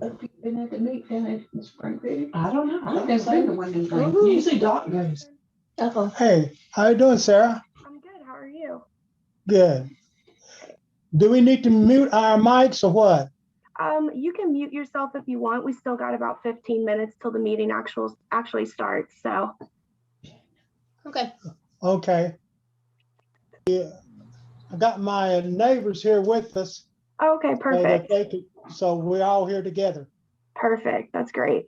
Have people been at the meet down in Springfield? I don't know. I've never been to one in Springfield. Woohoo. Usually Doc goes. Uh-oh. Hey, how you doing, Sarah? I'm good. How are you? Good. Do we need to mute our mics or what? You can mute yourself if you want. We still got about 15 minutes till the meeting actually starts. So. Okay. Okay. Yeah, I got my neighbors here with us. Okay, perfect. So we're all here together. Perfect. That's great.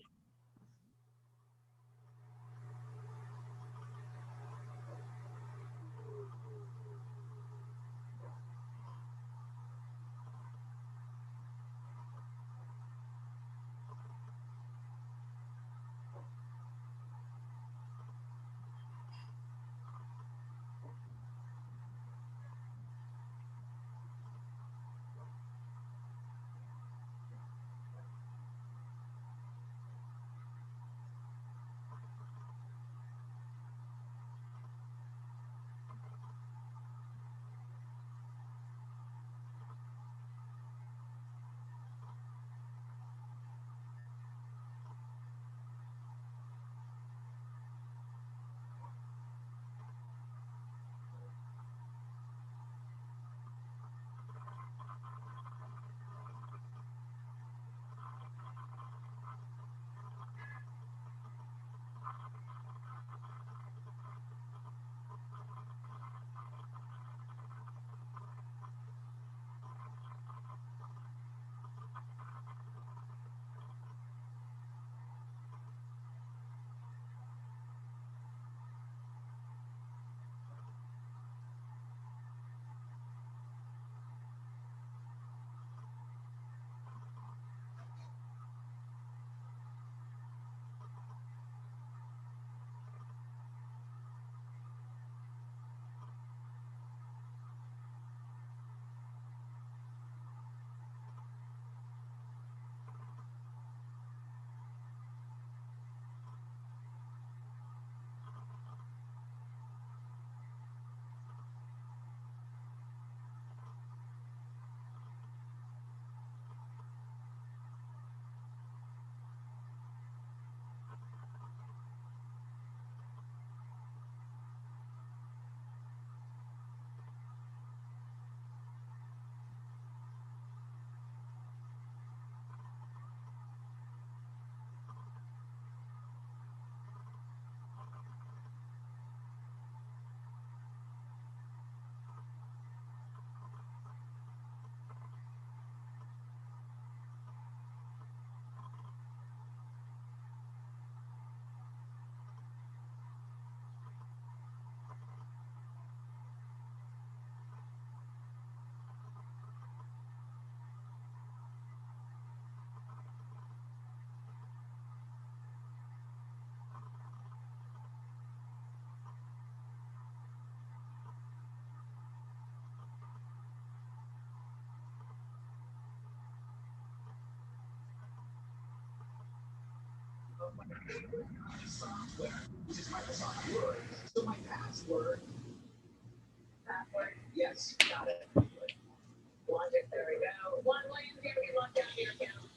Yes, got it. Logic, there we go. $1 million can be locked down to your account.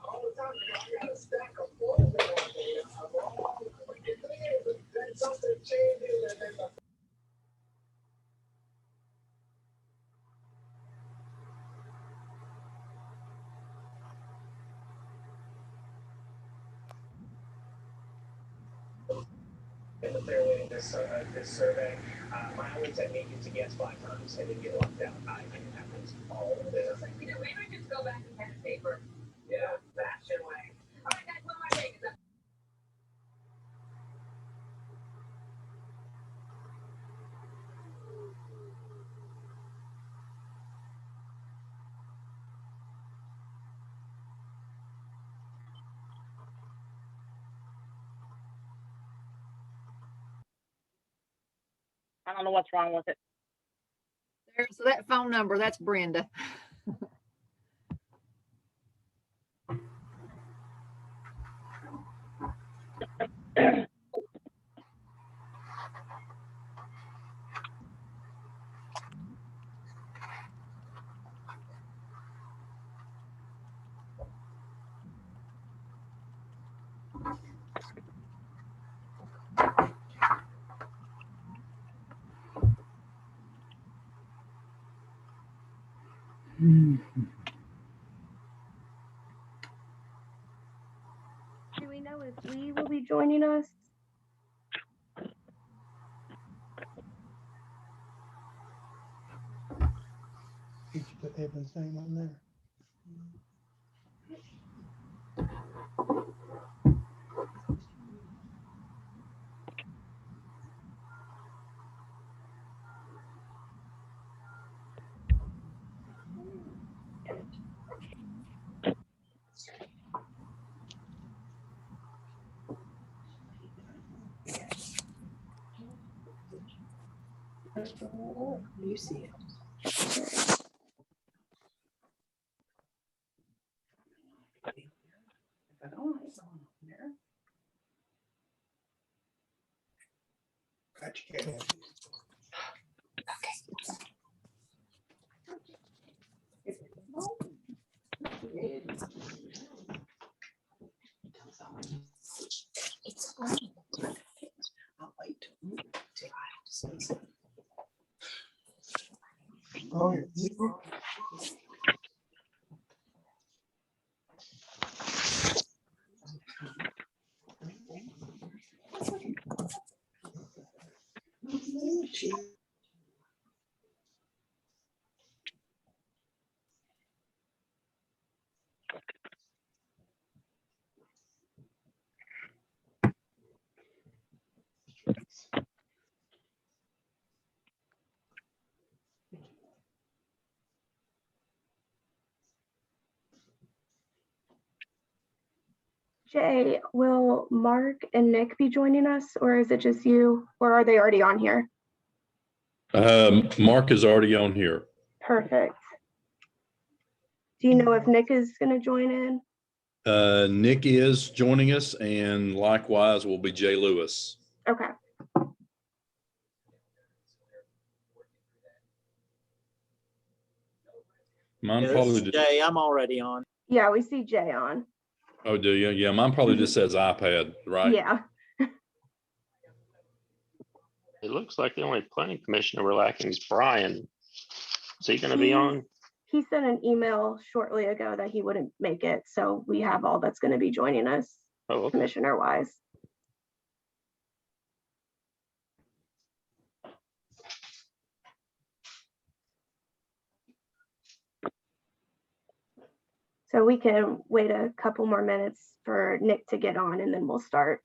All the time, I got a stack of photos of all then something changes and then the they're winning this survey. My only technique is to guess 5 times and then get locked out. I think it happens all the time. Maybe I just go back and pen and paper. Yeah, that's your way. All right, guys, one more thing. I don't know what's wrong with it. So that phone number, that's Brenda. Do we know if Lee will be joining us? Did you put Evan's name on there? You see it. If I don't like someone on there. Got you, Kevin. I'll wait till I have to say something. Oh, yeah. Jay, will Mark and Nick be joining us, or is it just you, or are they already on here? Mark is already on here. Perfect. Do you know if Nick is going to join in? Nick is joining us, and likewise will be Jay Lewis. Okay. Mine Yeah, this probably is just, Jay, I'm already on. Yeah, we see Jay on. oh, do you? Yeah, mine probably just says iPad, right? Yeah. It looks like the only planning commissioner we're lacking is Brian. Is he gonna be on? He sent an email shortly ago that he wouldn't make it, so we have all that's going to be joining us, Oh, okay. commissioner wise. So we can wait a couple more minutes for Nick to get on, and then we'll start.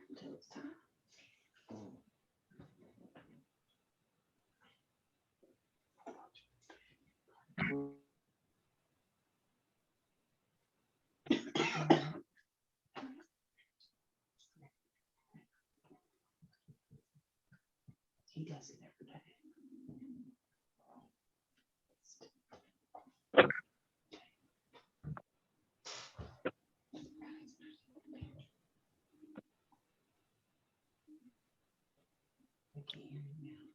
Until it's time. He does it every day. I can't hear you now.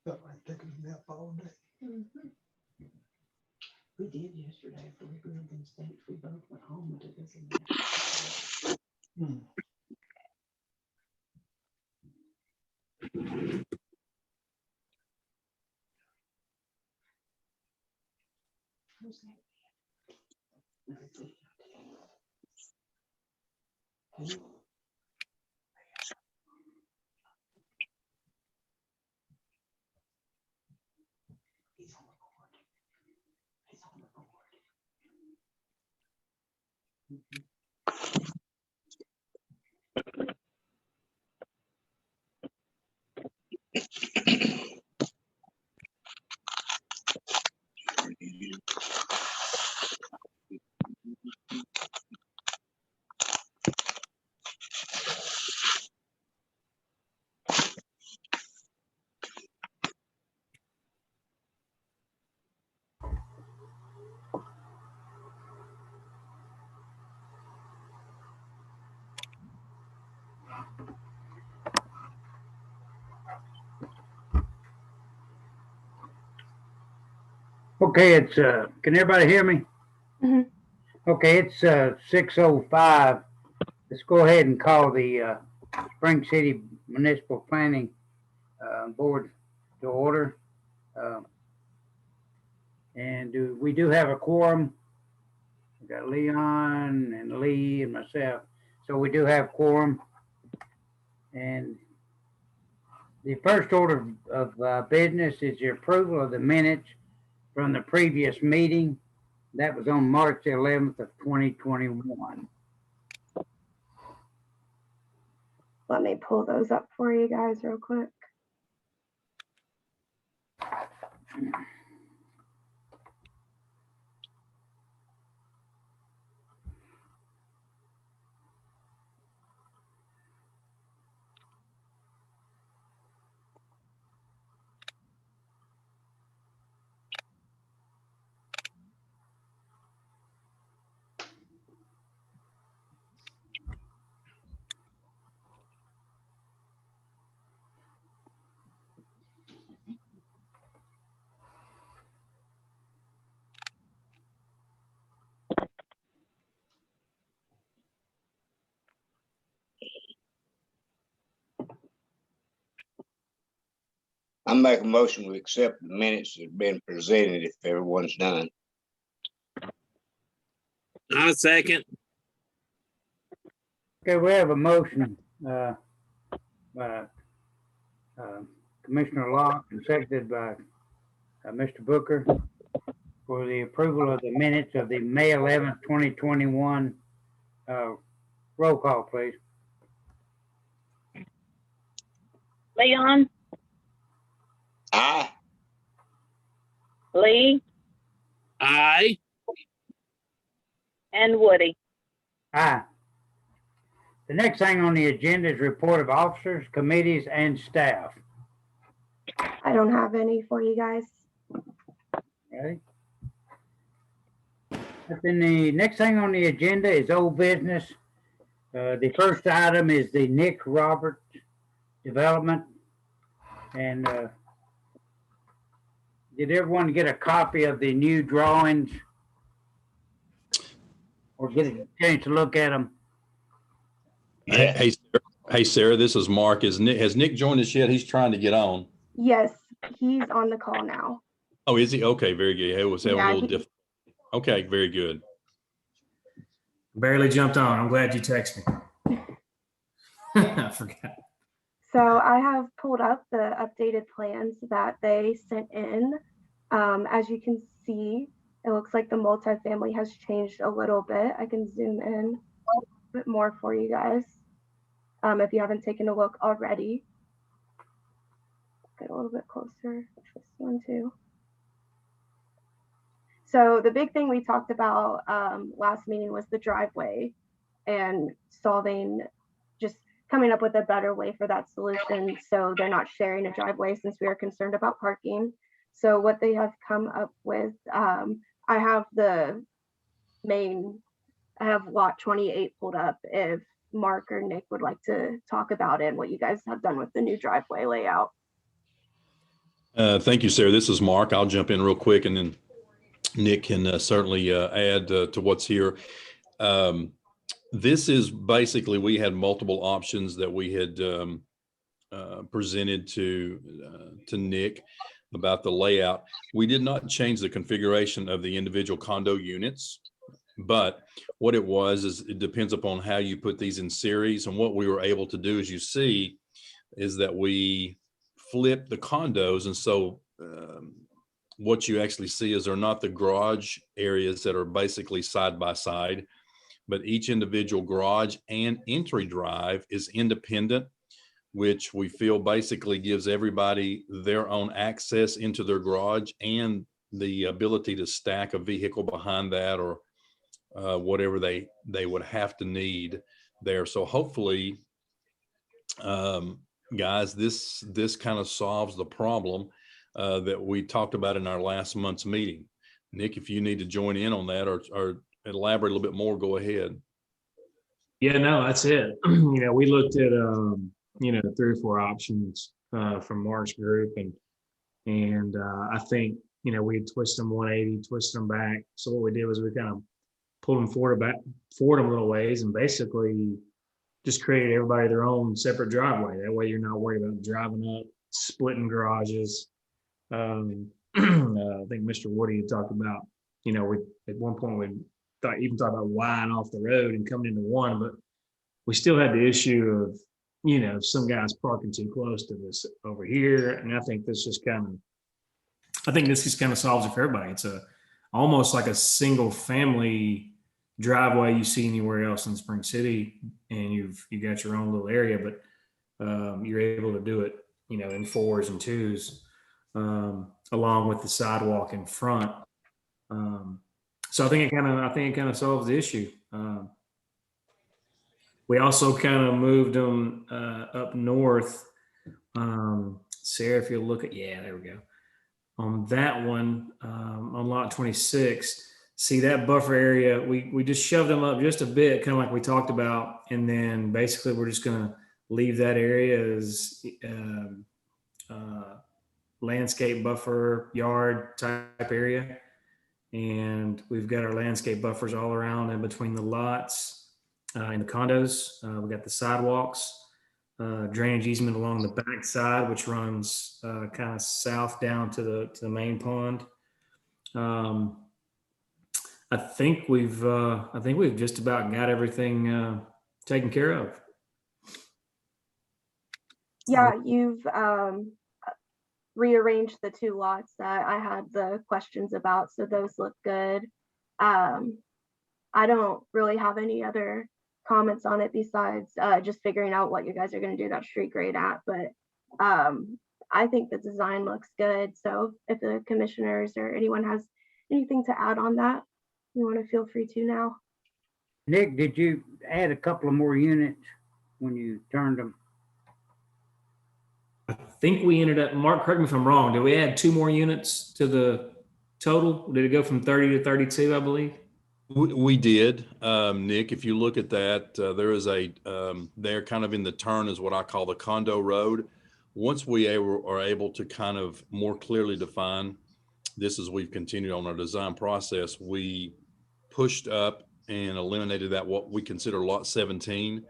Felt like taking a nap all day. We did yesterday for the Green States. We both went home and took us a nap. Hmm. Who's that? Let's see. Who? He's on the board. He's on the board. Okay, it's, can everybody hear me? Mhm. Okay, it's 6:05. Let's go ahead and call the Spring City Municipal Planning Board to order. And we do have a quorum. We got Leon and Lee and myself. So we do have quorum. And the first order of business is the approval of the minutes from the previous meeting. That was on March 11th of 2021. Let me pull those up for you guys real quick. I make a motion to accept the minutes that have been presented if everyone's done. I second. Okay, we have a motion by Commissioner Locke and seconded by Mr. Booker for the approval of the minutes of the May 11th, 2021. Roll call, please. Leon, Aye. Lee, Aye. and Woody. Aye. The next thing on the agenda is report of officers, committees, and staff. I don't have any for you guys. Okay. But then the next thing on the agenda is old business. The first item is the Nick Roberts development. And did everyone get a copy of the new drawings? Or get a chance to look at them? Yeah. Hey, Sarah, this is Mark. Has Nick joined us yet? He's trying to get on. Yes, he's on the call now. Oh, is he? Okay, very good. It was having a little difficult. Okay, very good. Barely jumped on. I'm glad you texted me. I forgot. So I have pulled up the updated plans that they sent in. As you can see, it looks like the multifamily has changed a little bit. I can zoom in a bit more for you guys if you haven't taken a look already. Get a little bit closer. This one too. So the big thing we talked about last meeting was the driveway and just coming up with a better way for that solution so they're not sharing a driveway since we are concerned about parking. So what they have come up with, I have lot 28 pulled up if Mark or Nick would like to talk about it and what you guys have done with the new driveway layout. Thank you, Sarah. This is Mark. I'll jump in real quick and then Nick can certainly add to what's here. This is basically, we had multiple options that we had presented to Nick about the layout. We did not change the configuration of the individual condo units, but what it was is it depends upon how you put these in series. And what we were able to do, as you see, is that we flip the condos. And so what you actually see is they're not the garage areas that are basically side by side, but each individual garage and entry drive is independent, which we feel basically gives everybody their own access into their garage and the ability to stack a vehicle behind that or whatever they would have to need there. So hopefully, guys, this kind of solves the problem that we talked about in our last month's meeting. Nick, if you need to join in on that or elaborate a little bit more, go ahead. Yeah, no, that's it. We looked at 3 or 4 options from Mark's group, and I think we'd twist them 180, twist them back. So what we did was we kind of pulled them forward them a little ways, and basically just created everybody their own separate driveway. That way you're not worried about driving up, splitting garages. I think Mr. Woody had talked about, we at one point we even thought about widening off the road and coming into one, but we still had the issue of, some guys parking too close to this over here. And I think this just kind of solves it for everybody. It's almost like a single family driveway you see anywhere else in Spring City, and you got your own little area, but you're able to do it, in 4s and 2s, along with the sidewalk in front. So I think it kind of solves the issue. We also kind of moved them up north. Sarah, if you look at, there we go. On that one, on lot 26, see that buffer area, we just shoved them up just a bit, kind of like we talked about. And then basically we're just going to leave that area as landscape buffer yard type area. And we've got our landscape buffers all around and between the lots in the condos. We got the sidewalks, drainage easement along the back side, which runs kind of south down to the main pond. I think we've just about got everything taken care of. Yeah, you've rearranged the 2 lots that I had the questions about, so those look good. I don't really have any other comments on it besides just figuring out what you guys are going to do that street grade at, but I think the design looks good. So if the commissioners or anyone has anything to add on that, you want to feel free to now. Nick, did you add a couple of more units when you turned them? I think we ended up, Mark, correct me if I'm wrong, did we add 2 more units to the total? Did it go from 30 to 32, I believe? We did, Nick. If you look at that, there is they're kind of in the turn is what I call the condo road. Once we are able to kind of more clearly define this as we've continued on our design process, we pushed up and eliminated that what we consider lot 17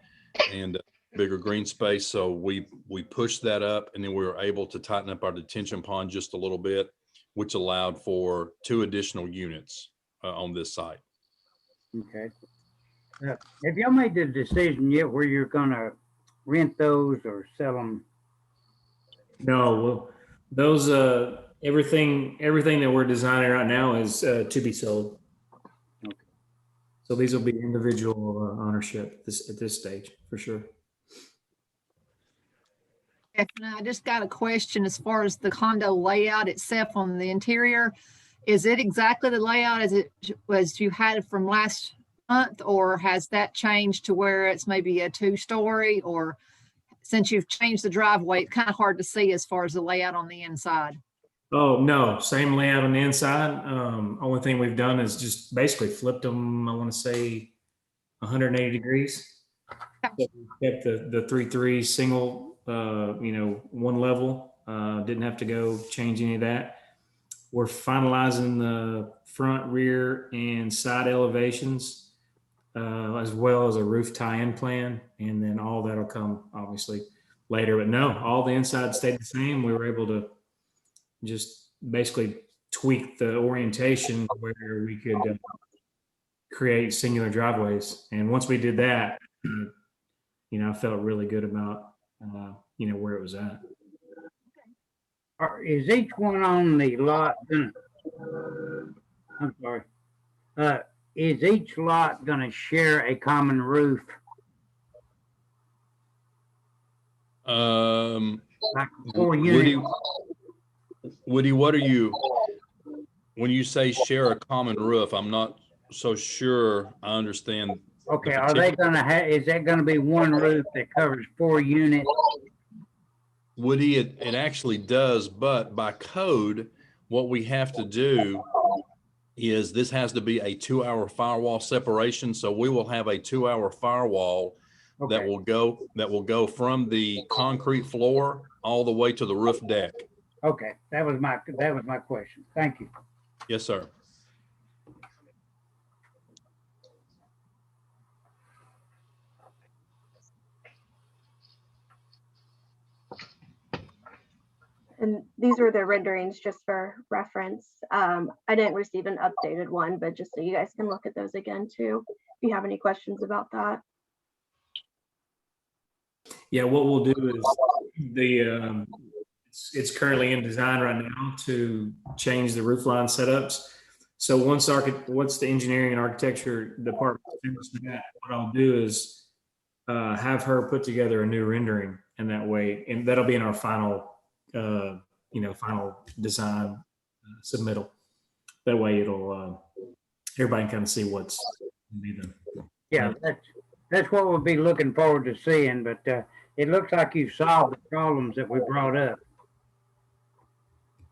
and bigger green space. So we pushed that up, and then we were able to tighten up our detention pond just a little bit, which allowed for 2 additional units on this site. Okay. Have y'all made the decision yet where you're gonna rent those or sell them? No, well, those everything that we're designing right now is to be sold. Okay. So these will be individual ownership at this stage for sure. I just got a question as far as the condo layout itself on the interior. Is it exactly the layout as you had from last month, or has that changed to where it's maybe a 2-story? Or since you've changed the driveway, it's kind of hard to see as far as the layout on the inside. Oh, no, same layout on the inside. Only thing we've done is just basically flipped them, I want to say 180 degrees. So we kept the 3-3 single, 1 level. Didn't have to go change any of that. We're finalizing the front, rear, and side elevations, as well as a roof tie-in plan. And then all that'll come obviously later. But no, all the inside stayed the same. We were able to just basically tweak the orientation where we could create singular driveways. And once we did that, I felt really good about, where it was at. Is each one on the lot is each lot gonna share a common roof? Like 4 units? Woody, what are you, when you say share a common roof, I'm not so sure I understand. Okay, are they gonna have, is that gonna be 1 roof that covers 4 units? Woody, it actually does, but by code, what we have to do is this has to be a 2-hour firewall separation. So we will have a 2-hour firewall that will go from the concrete floor all the way to the roof deck. Okay, that was my question. Thank you. Yes, sir. And these were the renderings just for reference. I didn't receive an updated one, but just so you guys can look at those again too, if you have any questions about that. Yeah, what we'll do is it's currently in design right now to change the roof line setups. So once the engineering and architecture department finishes that, what I'll do is have her put together a new rendering, and that way, and that'll be in our final, final design submittal. That way, it'll everybody can kind of see what's be the. Yeah, that's what we'll be looking forward to seeing. But it looks like you've solved the problems that we brought up.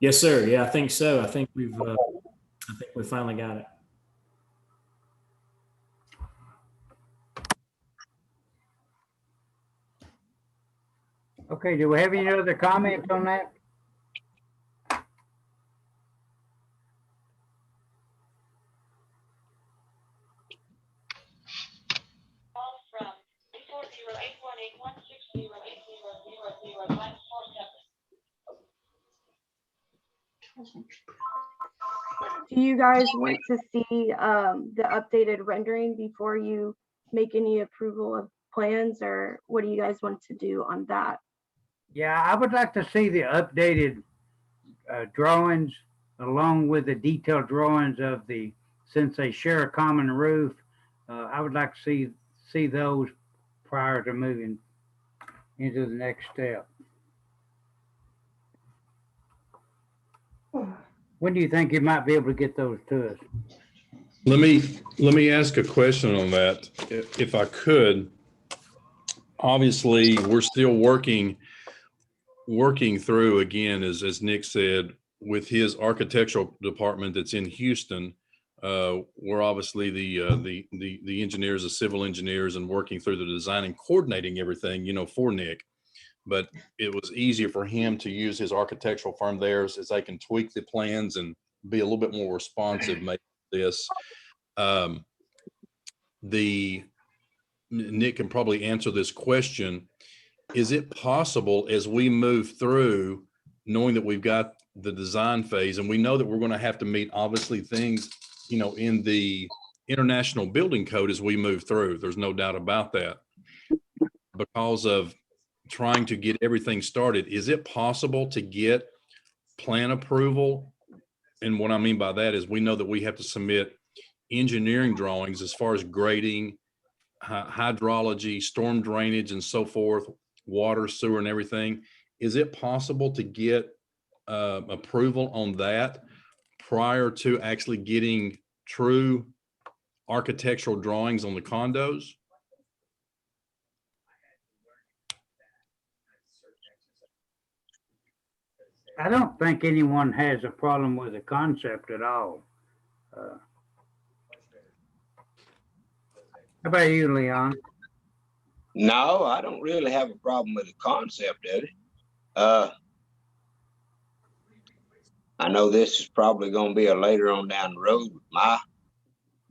Yes, sir. Yeah, I think so. I think we finally got it. Okay, do we have any other comments on that? Do you guys want to see the updated rendering before you make any approval of plans, or what do you guys want to do on that? Yeah, I would like to see the updated drawings along with the detailed drawings of since they share a common roof. I would like to see those prior to moving into the next step. When do you think you might be able to get those to us? Let me ask a question on that, if I could. Obviously, we're still working through, again, as Nick said, with his architectural department that's in Houston. We're obviously the engineers, the civil engineers, and working through the design and coordinating everything, for Nick. But it was easier for him to use his architectural firm there, as they can tweak the plans and be a little bit more responsive. Make this. Nick can probably answer this question. Is it possible, as we move through, knowing that we've got the design phase, and we know that we're going to have to meet obviously things, in the International Building Code as we move through, there's no doubt about that, because of trying to get everything started, is it possible to get plan approval? And what I mean by that is, we know that we have to submit engineering drawings as far as grading, hydrology, storm drainage, and so forth, water, sewer, and everything. Is it possible to get approval on that prior to actually getting true architectural drawings on the condos? I don't think anyone has a problem with the concept at all. How about you, Leon? No, I don't really have a problem with the concept of it. I know this is probably going to be a later on down the road. My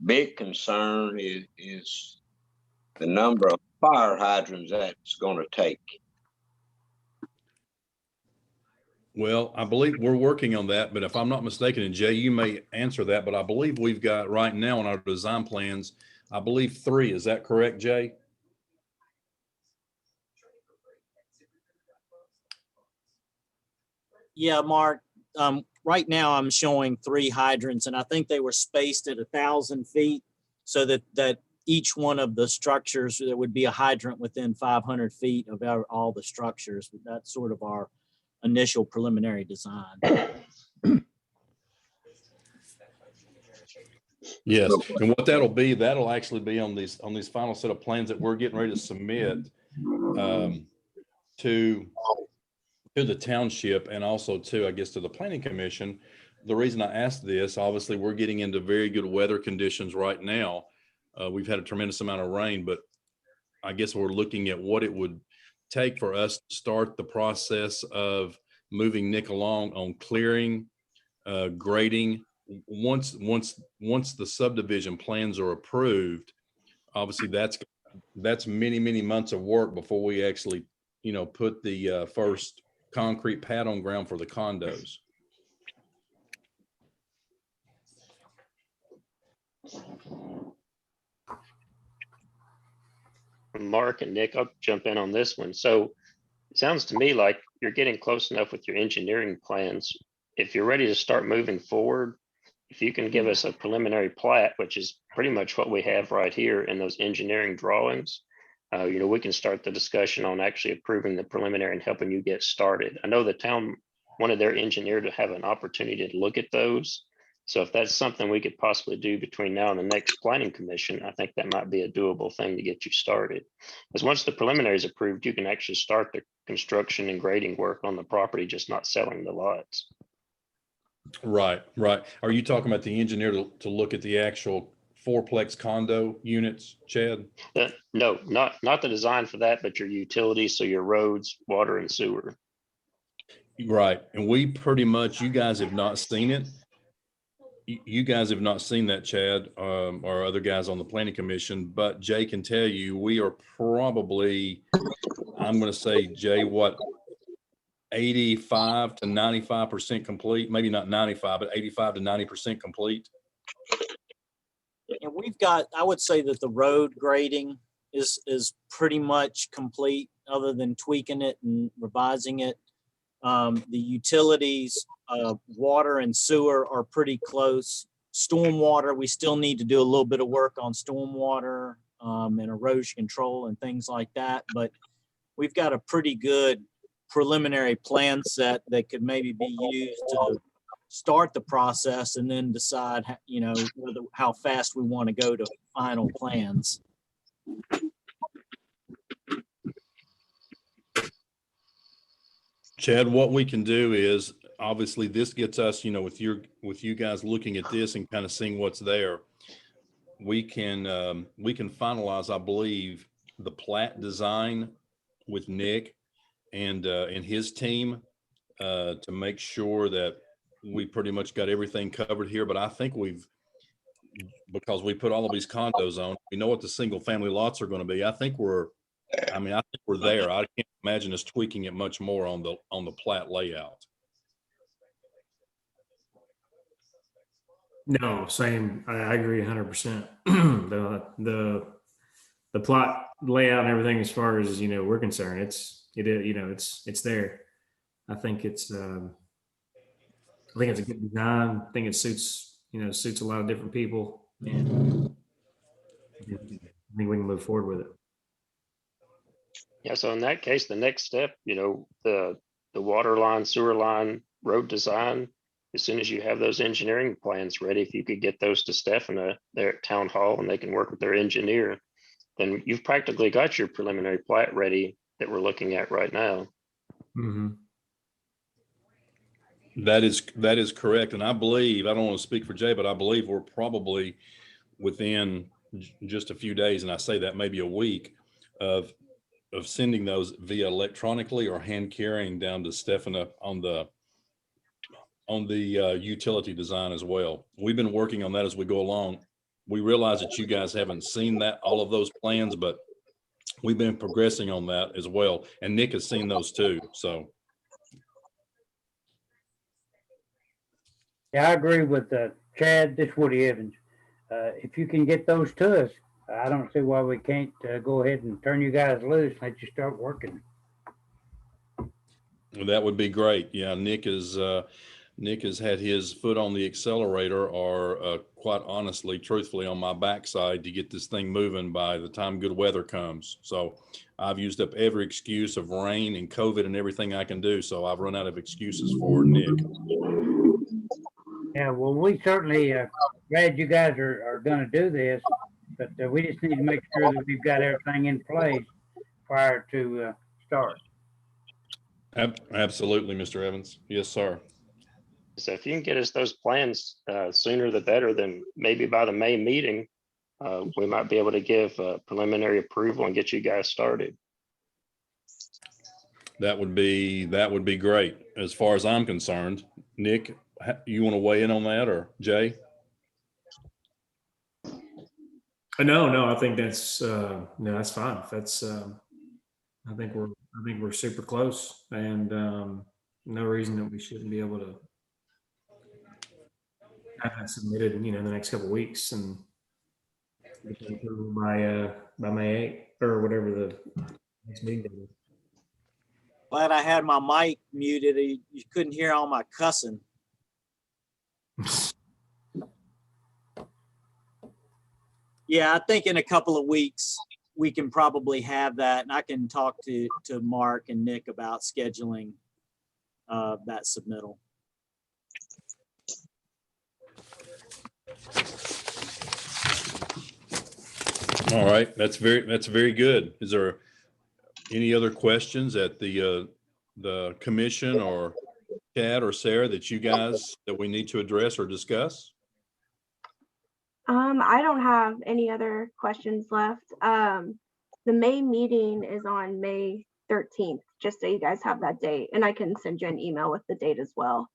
big concern is the number of fire hydrants that's going to take. Well, I believe we're working on that, but if I'm not mistaken, and Jay, you may answer that, but I believe we've got right now on our design plans, I believe 3. Is that correct, Jay? Yeah, Mark. Right now I'm showing 3 hydrants, and I think they were spaced at 1,000 feet, so that each one of the structures, there would be a hydrant within 500 feet of all the structures. That's sort of our initial preliminary design. Yes, and what that'll actually be on these final set of plans that we're getting ready to submit to the township, and also to, I guess, to the planning commission. The reason I asked this, obviously we're getting into very good weather conditions right now. We've had a tremendous amount of rain, but I guess we're looking at what it would take for us to start the process of moving Nick along on clearing, grading. Once the subdivision plans are approved, obviously that's many months of work before we actually, put the first concrete pad on ground for the condos. Mark and Nick, I'll jump in on this one. So it sounds to me like you're getting close enough with your engineering plans. If you're ready to start moving forward, if you can give us a preliminary plat, which is pretty much what we have right here in those engineering drawings, we can start the discussion on actually approving the preliminary and helping you get started. I know the town wanted their engineer to have an opportunity to look at those. So if that's something we could possibly do between now and the next planning commission, I think that might be a doable thing to get you started. Because once the preliminary is approved, you can actually start the construction and grading work on the property, just not selling the lots. Right. Are you talking about the engineer to look at the actual fourplex condo units, Chad? No, not the design for that, but your utilities, so your roads, water, and sewer. Right. And we pretty much, you guys have not seen it. You guys have not seen that, Chad, or other guys on the planning commission, but Jay can tell you, we are probably, I'm going to say, Jay, what, 85 to 95% complete, maybe not 95, but 85 to 90% complete. And we've got, I would say that the road grading is pretty much complete, other than tweaking it and revising it. The utilities, water and sewer are pretty close. Stormwater, we still need to do a little bit of work on stormwater and erosion control and things like that. But we've got a pretty good preliminary plan set that could maybe be used to start the process and then decide, how fast we want to go to final plans. Chad, what we can do is, obviously this gets us, with you guys looking at this and kind of seeing what's there. We can finalize, I believe, the plat design with Nick and his team to make sure that we pretty much got everything covered here. But I think because we put all of these condos on, we know what the single family lots are going to be. I think we're there. I can't imagine us tweaking it much more on the plat layout. No, same. I agree 100%. The plot layout and everything, as far as, we're concerned, it's there. I think it's a good design. I think it suits a lot of different people, and I think we can move forward with it. Yeah, so in that case, the next step, the water line, sewer line, road design, as soon as you have those engineering plans ready, if you could get those to Stephanie there at town hall and they can work with their engineer, then you've practically got your preliminary plat ready that we're looking at right now. Mm-hmm. That is correct. And I believe, I don't want to speak for Jay, but I believe we're probably within just a few days, and I say that maybe a week, of sending those via electronically or hand carrying down to Stephanie on the utility design as well. We've been working on that as we go along. We realize that you guys haven't seen all of those plans, but we've been progressing on that as well. And Nick has seen those too, so. Yeah, I agree with Chad. This is Woody Evans. If you can get those to us, I don't see why we can't go ahead and turn you guys loose and let you start working. That would be great. Yeah, Nick has had his foot on the accelerator, or quite honestly, truthfully, on my backside to get this thing moving by the time good weather comes. So I've used up every excuse of rain and COVID and everything I can do. So I've run out of excuses for Nick. Yeah, well, we certainly glad you guys are going to do this, but we just need to make sure that we've got everything in place prior to start. Absolutely, Mr. Evans. Yes, sir. So if you can get us those plans sooner the better, then maybe by the May meeting, we might be able to give preliminary approval and get you guys started. That would be great as far as I'm concerned. Nick, you want to weigh in on that, or Jay? No, I think that's no, that's fine. That's I think we're super close, and no reason that we shouldn't be able to have that submitted, in the next couple of weeks and get that approval by May 8th or whatever the next meeting date is. Glad I had my mic muted. You couldn't hear all my cussing. Yeah, I think in a couple of weeks we can probably have that, and I can talk to Mark and Nick about scheduling that submittal. All right, that's very good. Is there any other questions at the commission or Chad or Sarah that we need to address or discuss? I don't have any other questions left. The May meeting is on May 13th, just so you guys have that date, and I can send you an email with the date as well.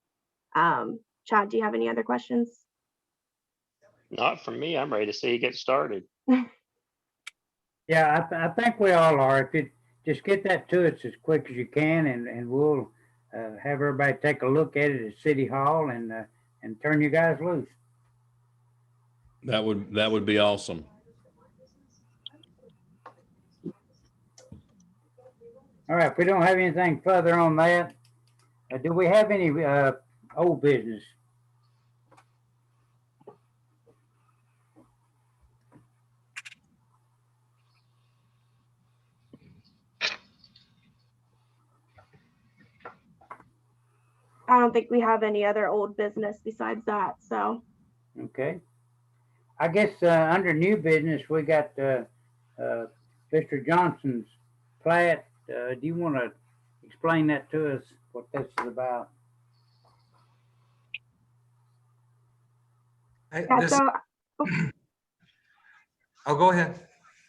Chad, do you have any other questions? Not from me. I'm ready to see you get started. Yeah, I think we all are. If you just get that to us as quick as you can, and we'll have everybody take a look at it at City Hall and turn you guys loose. That would be awesome. All right, if we don't have anything further on that, do we have any old business? I don't think we have any other old business besides that, so. Okay. I guess under new business, we got Mr. Johnson's plat. Do you want to explain that to us, what this is about? Oh, go ahead.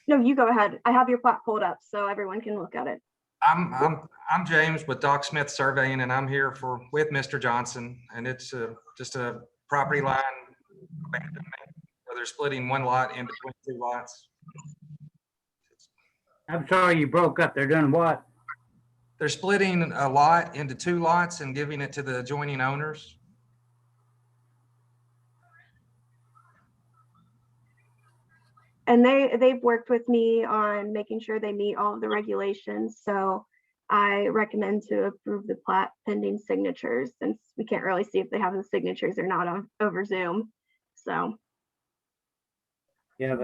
No, you go ahead. I have your plat pulled up so everyone can look at it. I'm James with Doc Smith Surveying, and I'm here with Mr. Johnson, and it's just a property line abandonment where they're splitting one lot in between two lots. I'm sorry, you broke up. They're doing what? They're splitting a lot into two lots and giving it to the adjoining owners. And they've worked with me on making sure they meet all of the regulations. So I recommend to approve the plat pending signatures, since we can't really see if they have the signatures or not over Zoom. So. Yeah,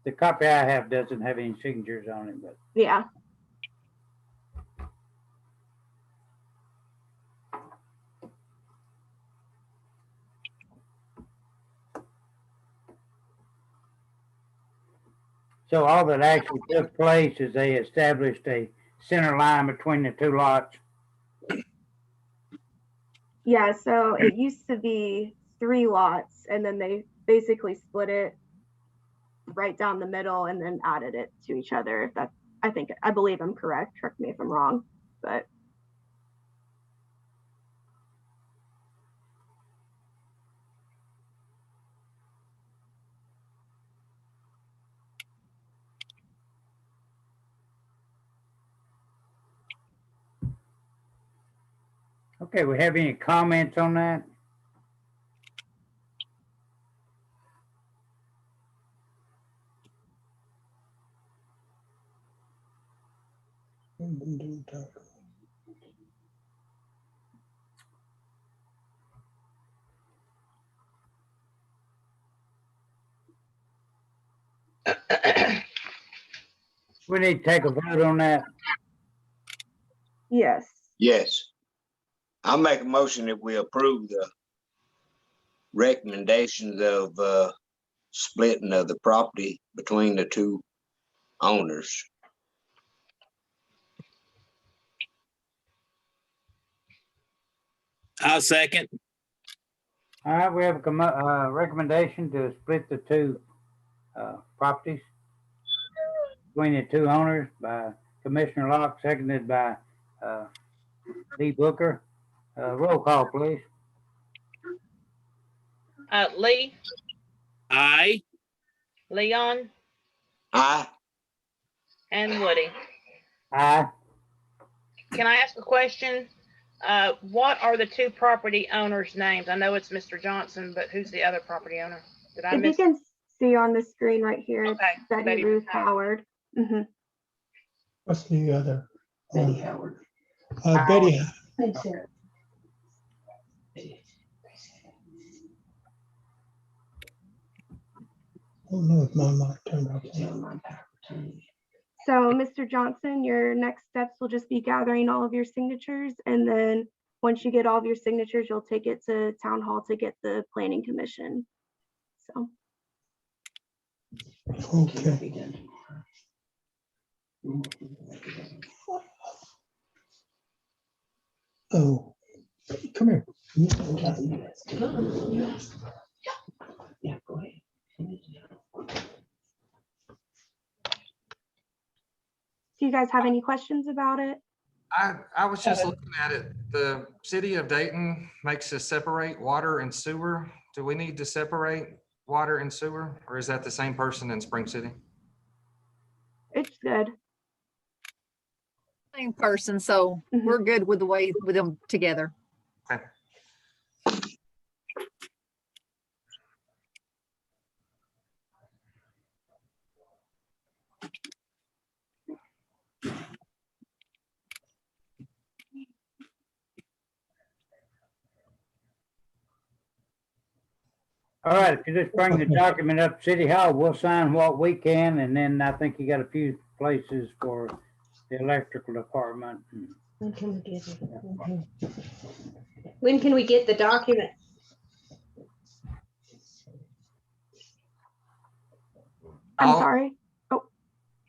the copy I have doesn't have any signatures on it, but. Yeah. So all that actually took place is they established a center line between the two lots. Yeah, so it used to be 3 lots, and then they basically split it right down the middle and then added it to each other. If that, I believe I'm correct. Correct me if I'm wrong, but. Okay, we have any comments on that? We need to take a vote on that. Yes. Yes. I'll make a motion that we approve the recommendations of splitting of the property between the two owners. I'll second. All right, we have a recommendation to split the two properties between the two owners by Commissioner Locke, seconded by Lee Booker. Roll call, please. Lee, Aye. Leon, Aye. and Woody. Aye. Can I ask a question? What are the two property owners' names? I know it's Mr. Johnson, but who's the other property owner? Did I If you miss? can see on the screen right here, it's Okay, Betty Betty Ruth Ruth Howard. Howard. Mhm. What's the other? Betty Howard. Betty, Thanks, Sarah. I don't know if my mic turned off. Tell my power of attorney. So, Mr. Johnson, your next steps will just be gathering all of your signatures, and then once you get all of your signatures, you'll take it to town hall to get the planning commission. So, Okay. Be done tomorrow. Oh, come here. Yeah, go ahead. do you guys have any questions about it? I was just looking at it. The city of Dayton makes us separate water and sewer. Do we need to separate water and sewer, or is that the same person in Spring City? It's good. Same person, so we're good with the way with them together. Okay. All right, if you just bring the document up to City Hall, we'll sign what we can, and then I think you got a few places for the electrical department. When can we get it? When can we get the document? I'm I'll- sorry.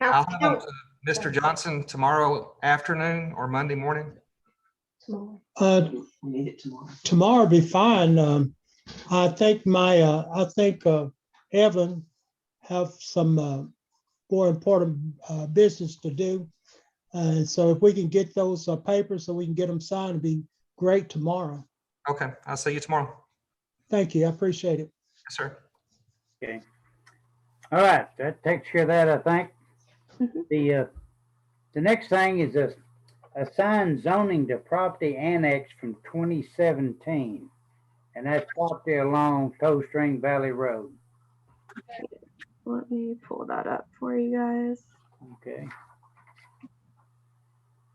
I'll have them to Mr. Johnson tomorrow afternoon or Monday morning. We need it tomorrow. Tomorrow be fine. I think Evan have some more important business to do. And so if we can get those papers so we can get them signed, it'd be great tomorrow. Okay, I'll see you tomorrow. Thank you. I appreciate it. Yes, sir. Okay. All right, that takes care of that, I think. The next thing is a assigned zoning to property annex from 2017. And that's property along Toe String Valley Road. Let me pull that up for you guys. Okay.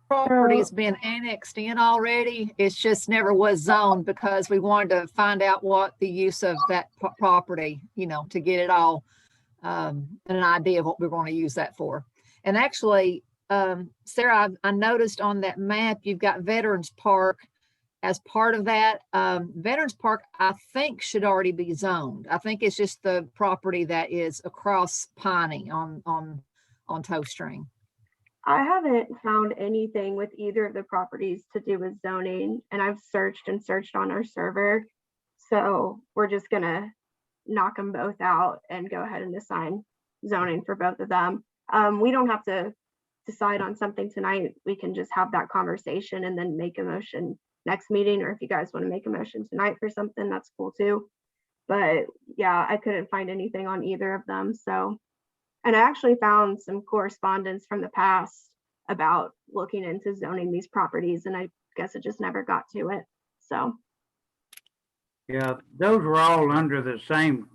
Property's been annexed in already. It's just never was zoned because we wanted to find out what the use of that property, you know, to get it all an idea of what we're going to use that for. And actually, Sarah, I noticed on that map, you've got Veterans Park as part of that. Veterans Park, I think, should already be zoned. I think it's just the property that is across Piney on Toe String. I haven't found anything with either of the properties to do with zoning, and I've searched and searched on our server. So we're just gonna knock them both out and go ahead and assign zoning for both of them. We don't have to decide on something tonight. We can just have that conversation and then make a motion next meeting, or if you guys want to make a motion tonight for something, that's cool too. But yeah, I couldn't find anything on either of them. So, and I actually found some correspondence from the past about looking into zoning these properties, and I guess it just never got to it. So Yeah, those were all under the same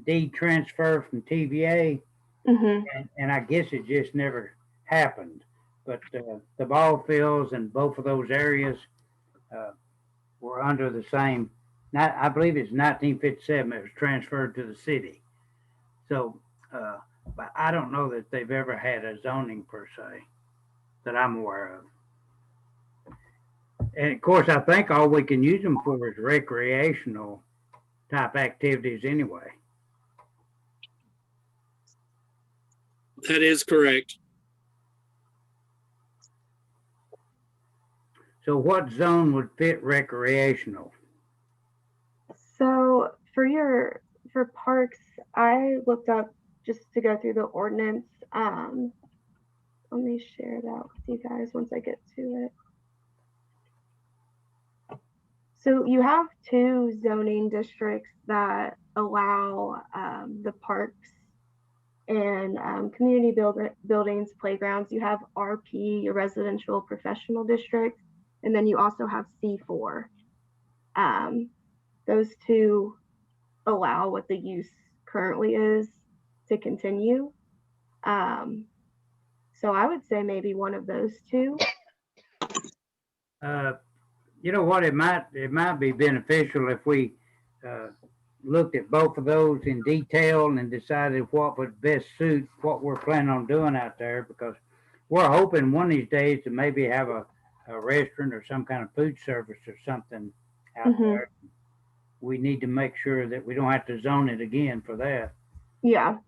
deed transfer from TVA. And I guess it just never happened. But the ball fields and both of those areas were under the same, I believe it's 1957, it was transferred to the city. So, but I don't know that they've ever had a zoning per se that I'm aware of. And of course, I think all we can use them for is recreational type activities anyway. That is correct. So what zone would fit recreational? So for parks, I looked up just to go through the ordinance. Let let me share that with you guys once I get to it. So you have two zoning districts that allow the parks and community buildings, playgrounds. You have RP, your residential professional district, and then you also have C4. Those two allow what the use currently is to continue. So I would say maybe one of those two. You know what, it might be beneficial if we looked at both of those in detail and decided what would best suit what we're planning on doing out there, because we're hoping one of these days to maybe have a restaurant or some kind of food service or something out there. We need to make sure that we don't have to zone it again for that. Yeah.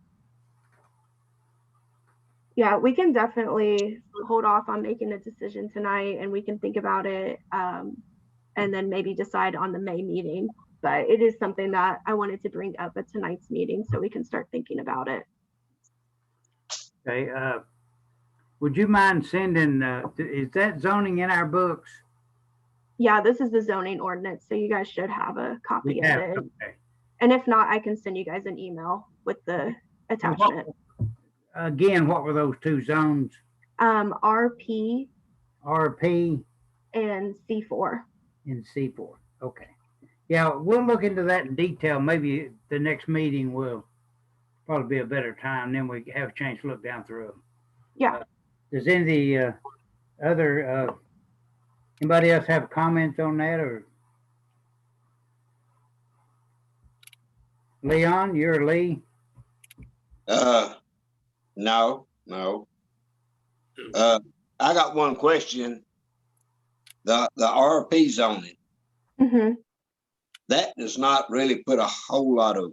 Yeah, we can definitely hold off on making a decision tonight, and we can think about it and then maybe decide on the May meeting. But it is something that I wanted to bring up at tonight's meeting so we can start thinking about it. Okay. Would you mind sending, is that zoning in our books? Yeah, this is the zoning ordinance, so you guys should have a copy of it. Okay. And if not, I can send you guys an email with the attachment. Again, what were those two zones? RP and C4. And C4. Okay. Yeah, we'll look into that in detail. Maybe the next meeting will probably be a better time. Then we have a chance to look down through them. Yeah. Does any other anybody else have comments on that, or Leon? You're Lee. No. I got one question. The RP zoning, that does not really put a whole lot of,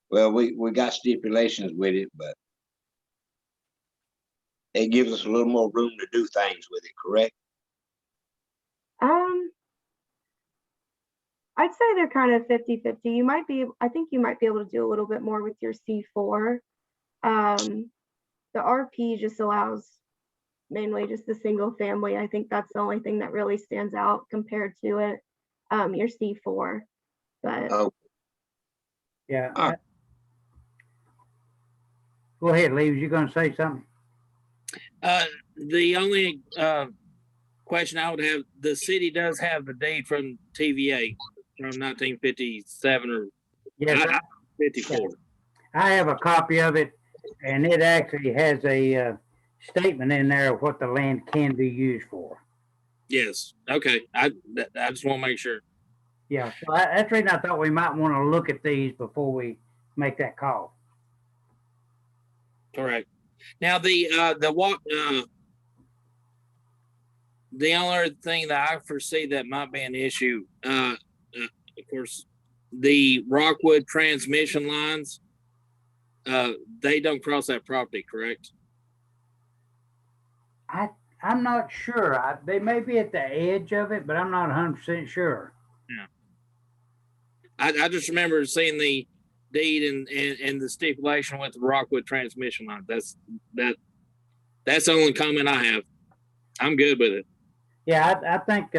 well, we got stipulations with it, but it gives us a little more room to do things with it, correct? I'd say they're kind of 50-50. I think you might be able to do a little bit more with your C4. The RP just allows mainly just the single family. I think that's the only thing that really stands out compared to it. Your C4, but yeah. Go ahead, Lee. Was you going to say something? The only question I would have, the city does have the deed from TVA from 1957 or 54. I have a copy of it, and it actually has a statement in there of what the land can be used for. Yes. Okay. I just want to make sure. Yeah. So that's the reason I thought we might want to look at these before we make that call. Correct. Now the only other thing that I foresee that might be an issue, of course, the Rockwood transmission lines, they don't cross that property, correct? I'm not sure. They may be at the edge of it, but I'm not 100% sure. Yeah. I just remember seeing the deed and the stipulation with the Rockwood transmission line. That's the only comment I have. I'm good with it. Yeah, I think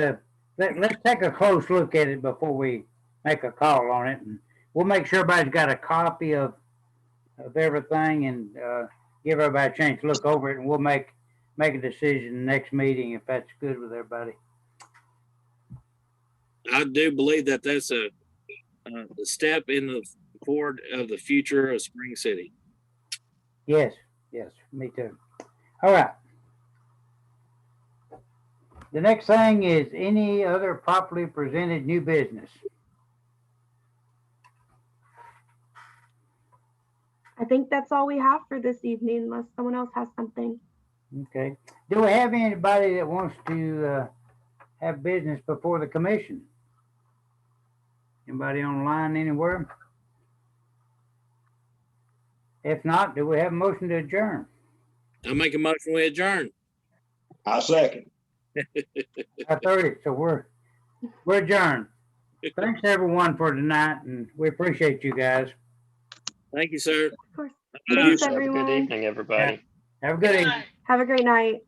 let's take a close look at it before we make a call on it, and we'll make sure everybody's got a copy of everything, and give everybody a chance to look over it, and we'll make a decision next meeting if that's good with everybody. I do believe that that's a step in the forward of the future of Spring City. Yes, me too. All right. The next thing is any other properly presented new business. I think that's all we have for this evening, unless someone else has something. Okay. Do we have anybody that wants to have business before the commission? Anybody online anywhere? If not, do we have a motion to adjourn? I'll make a motion we adjourn. I'll second. I heard it, so we're adjourned. Thanks everyone for tonight, and we appreciate you guys. Thank you, sir. Of course. Have Thanks, a good everyone. evening, everybody. Have a good evening. night. Have a great night.